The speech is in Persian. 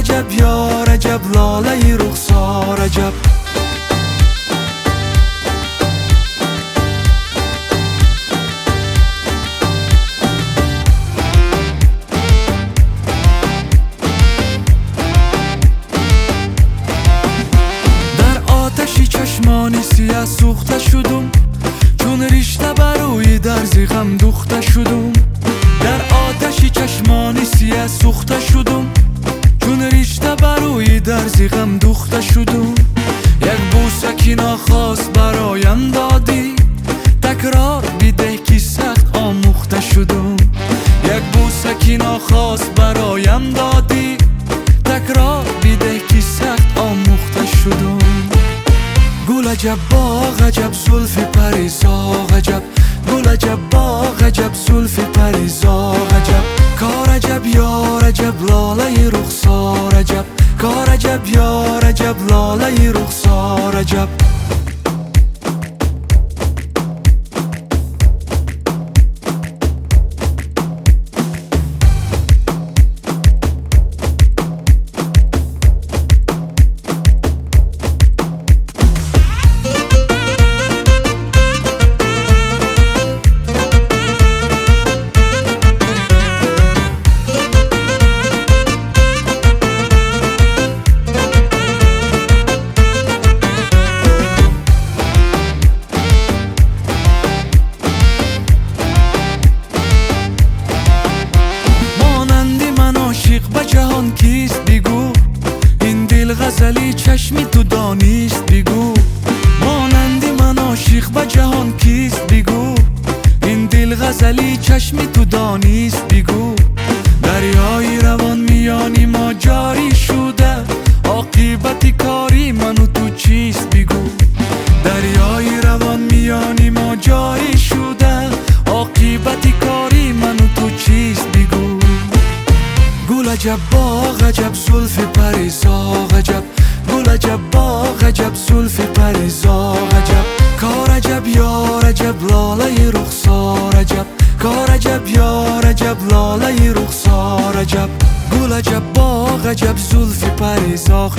عجب یار عجب لاله رخسار عجب در آتشی چشمانی سیاه سوخته شدم چون ریشته بروی درزی غم دوخته شدم در آتشی چشمانی سیاه سوخته شدم چون ریشته بروی درزی غم دوخته شدم یک بوسکی ناخواست برایم دادی تکرار بیده که سخت آموخته شدم یک بوسکی ناخواست برایم دادی تکرار بیده که سخت آموخته شدم گل عجب باغ عجب زلف پریزاغ عجب گل عجب باغ عجب زلف پریزاغ عجب کار عجب یار عجب لاله رخسار عجب کار عجب یار عجب لاله رخسار عجب جهان کیست بگو این دل غزلی چشمی تو دانیست بگو مانندی من عاشق به جهان کیست بگو این دل غزلی چشمی تو دانیست بگو دریای روان میانی ما جاری شده عاقبت کاری من و تو چیست بگو دریای روان میانی ما جاری شده عاقبت کاری من و تو چیست بگو گل عجب باغ عجب زلف پریزاغ عجب گل عجب باغ عجب زلف پریزاغ عجب کار عجب یار عجب لاله رخسار عجب کار عجب یار عجب لاله رخسار عجب گل عجب باغ عجب زلف پریزاغ